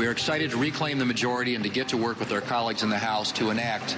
We are excited to reclaim the majority and to get to work with our colleagues in the House to enact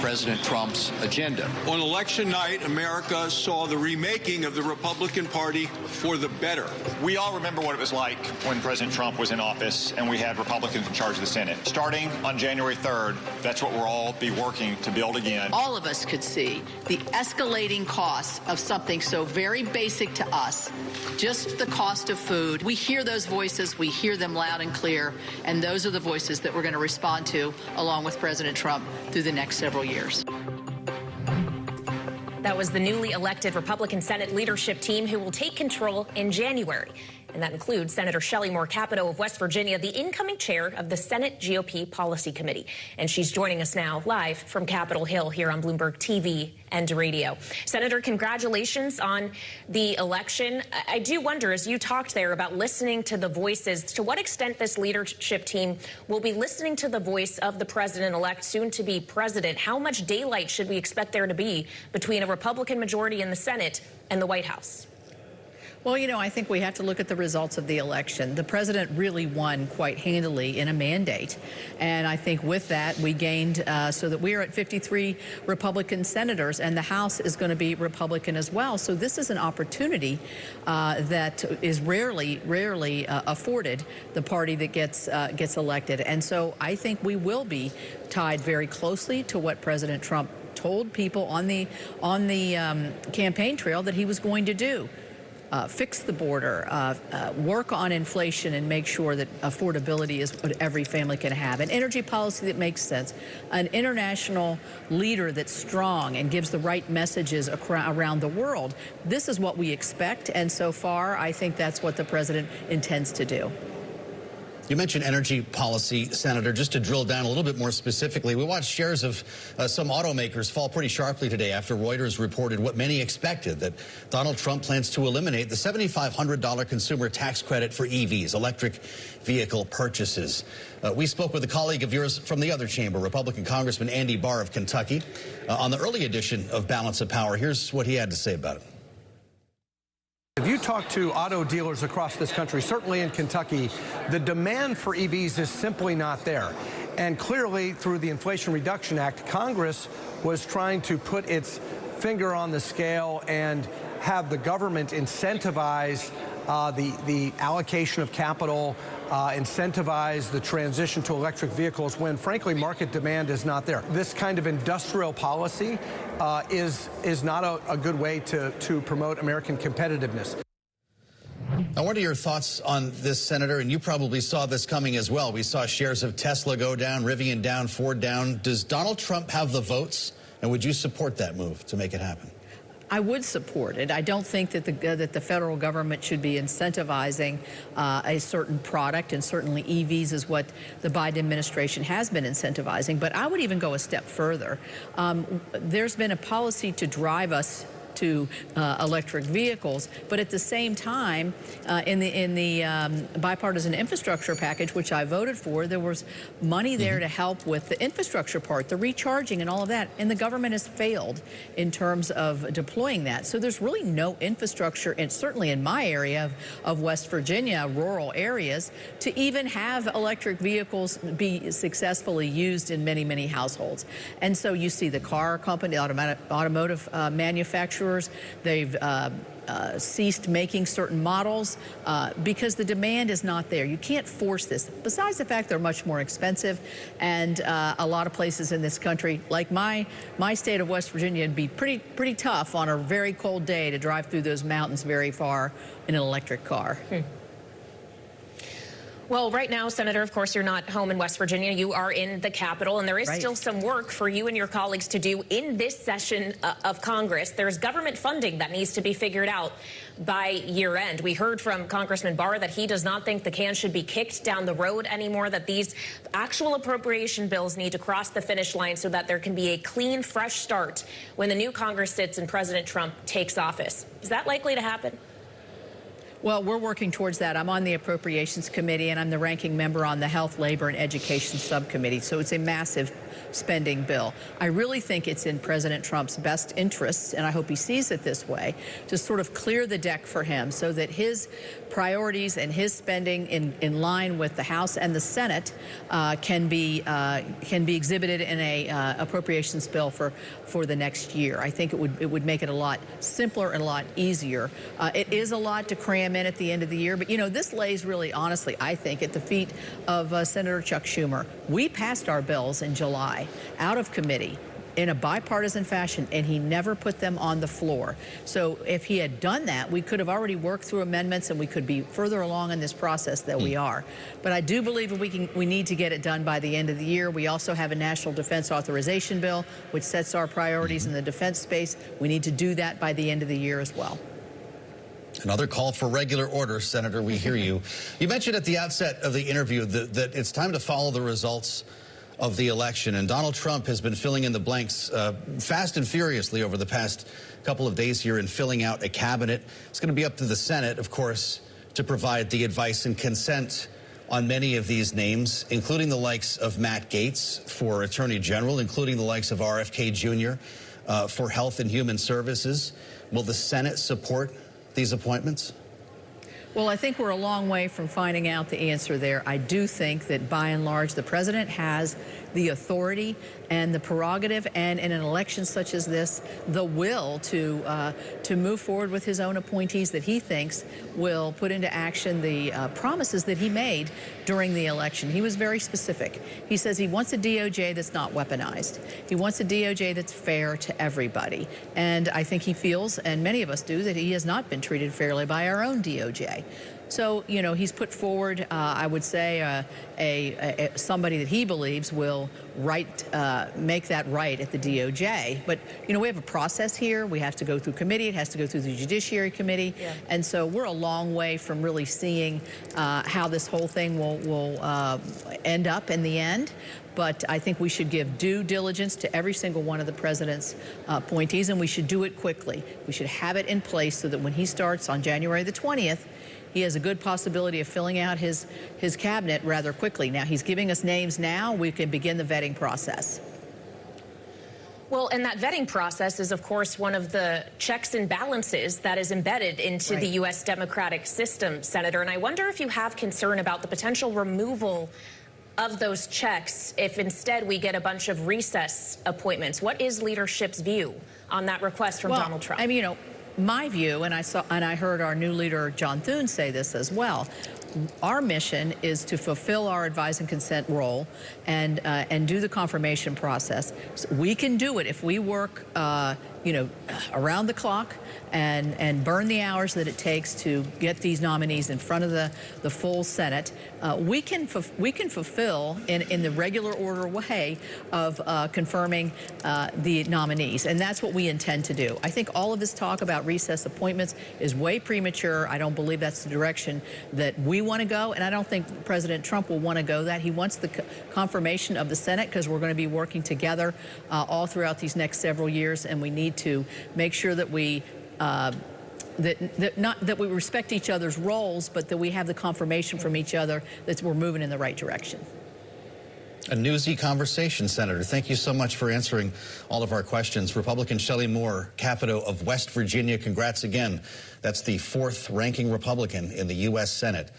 President Trump's agenda. On election night, America saw the remaking of the Republican Party for the better. We all remember what it was like when President Trump was in office and we had Republicans in charge of the Senate. Starting on January 3rd, that's what we'll all be working to build again. All of us could see the escalating costs of something so very basic to us, just the cost of food. We hear those voices, we hear them loud and clear, and those are the voices that we're going to respond to, along with President Trump, through the next several years. That was the newly elected Republican Senate leadership team who will take control in January. And that includes Senator Shelley Capito of West Virginia, the incoming chair of the Senate GOP Policy Committee. And she's joining us now live from Capitol Hill here on Bloomberg TV and radio. Senator, congratulations on the election. I do wonder, as you talked there about listening to the voices, to what extent this leadership team will be listening to the voice of the president-elect, soon-to-be president. How much daylight should we expect there to be between a Republican majority in the Senate and the White House? Well, you know, I think we have to look at the results of the election. The president really won quite handily in a mandate. And I think with that, we gained so that we are at 53 Republican senators, and the House is going to be Republican as well. So this is an opportunity that is rarely afforded the party that gets elected. And so I think we will be tied very closely to what President Trump told people on the campaign trail that he was going to do. Fix the border, work on inflation and make sure that affordability is what every family can have, an energy policy that makes sense, an international leader that's strong and gives the right messages around the world. This is what we expect, and so far I think that's what the president intends to do. You mentioned energy policy, Senator. Just to drill down a little bit more specifically, we watched shares of some automakers fall pretty sharply today after Reuters reported what many expected, that Donald Trump plans to eliminate the $7,500 consumer tax credit for EVs, electric vehicle purchases. We spoke with a colleague of yours from the other chamber, Republican Congressman Andy Barr of Kentucky, on the early edition of Balance of Power. Here's what he had to say about it. If you talk to auto dealers across this country, certainly in Kentucky, the demand for EVs is simply not there. And clearly, through the Inflation Reduction Act, Congress was trying to put its finger on the scale and have the government incentivize the allocation of capital, incentivize the transition to electric vehicles when, frankly, market demand is not there. This kind of industrial policy is not a good way to promote American competitiveness. Now, what are your thoughts on this, Senator? And you probably saw this coming as well. We saw shares of Tesla go down, Rivian down, Ford down. Does Donald Trump have the votes? And would you support that move to make it happen? I would support it. I don't think that the federal government should be incentivizing a certain product, and certainly EVs is what the Biden administration has been incentivizing. But I would even go a step further. There's been a policy to drive us to electric vehicles, but at the same time, in the bipartisan infrastructure package, which I voted for, there was money there to help with the infrastructure part, the recharging and all of that, and the government has failed in terms of deploying that. So there's really no infrastructure, and certainly in my area of West Virginia, rural areas, to even have electric vehicles be successfully used in many, many households. And so you see the car company, automotive manufacturers, they've ceased making certain models because the demand is not there. You can't force this. Besides the fact they're much more expensive, and a lot of places in this country, like my state of West Virginia, it'd be pretty tough on a very cold day to drive through those mountains very far in an electric car. Well, right now, Senator, of course, you're not home in West Virginia. You are in the Capitol, and there is still some work for you and your colleagues to do in this session of Congress. There's government funding that needs to be figured out by year end. We heard from Congressman Barr that he does not think the can should be kicked down the road anymore, that these actual appropriation bills need to cross the finish line so that there can be a clean, fresh start when the new Congress sits and President Trump takes office. Is that likely to happen? Well, we're working towards that. I'm on the Appropriations Committee, and I'm the ranking member on the Health, Labor, and Education Subcommittee, so it's a massive spending bill. I really think it's in President Trump's best interests, and I hope he sees it this way, to sort of clear the deck for him so that his priorities and his spending in line with the House and the Senate can be exhibited in a appropriations bill for the next year. I think it would make it a lot simpler and a lot easier. It is a lot to cram in at the end of the year, but you know, this lays really honestly, I think, at the feet of Senator Chuck Schumer. We passed our bills in July out of committee in a bipartisan fashion, and he never put them on the floor. So if he had done that, we could have already worked through amendments and we could be further along in this process than we are. But I do believe we need to get it done by the end of the year. We also have a National Defense Authorization Bill, which sets our priorities in the defense space. We need to do that by the end of the year as well. Another call for regular order, Senator. We hear you. You mentioned at the outset of the interview that it's time to follow the results of the election, and Donald Trump has been filling in the blanks fast and furiously over the past couple of days here in filling out a cabinet. It's going to be up to the Senate, of course, to provide the advice and consent on many of these names, including the likes of Matt Gaetz for Attorney General, including the likes of RFK Jr. For Health and Human Services. Will the Senate support these appointments? Well, I think we're a long way from finding out the answer there. I do think that by and large the president has the authority and the prerogative, and in an election such as this, the will to move forward with his own appointees that he thinks will put into action the promises that he made during the election. He was very specific. He says he wants a DOJ that's not weaponized. He wants a DOJ that's fair to everybody. And I think he feels, and many of us do, that he has not been treated fairly by our own DOJ. So, you know, he's put forward, I would say, somebody that he believes will make that right at the DOJ. But, you know, we have a process here. We have to go through committee. It has to go through the Judiciary Committee. Yeah. And so we're a long way from really seeing how this whole thing will end up in the end. But I think we should give due diligence to every single one of the president's appointees, and we should do it quickly. We should have it in place so that when he starts on January the 20th, he has a good possibility of filling out his cabinet rather quickly. Now, he's giving us names now. We can begin the vetting process. Well, and that vetting process is, of course, one of the checks and balances that is embedded into the U.S. democratic system, Senator. And I wonder if you have concern about the potential removal of those checks if instead we get a bunch of recess appointments. What is leadership's view on that request from Donald Trump? I mean, you know, my view, and I heard our new leader, John Thune, say this as well. Our mission is to fulfill our advise and consent role and do the confirmation process. So we can do it if we work, you know, around the clock and burn the hours that it takes to get these nominees in front of the full Senate. We can fulfill in the regular order way of confirming the nominees, and that's what we intend to do. I think all of this talk about recess appointments is way premature. I don't believe that's the direction that we want to go, and I don't think President Trump will want to go that. He wants the confirmation of the Senate because we're going to be working together all throughout these next several years, and we need to make sure that we not that we respect each other's roles, but that we have the confirmation from each other that we're moving in the right direction. A newsy conversation, Senator. Thank you so much for answering all of our questions. Republican Shelley Moore, Capito of West Virginia, congrats again. That's the 4th ranking Republican in the U.S. Senate.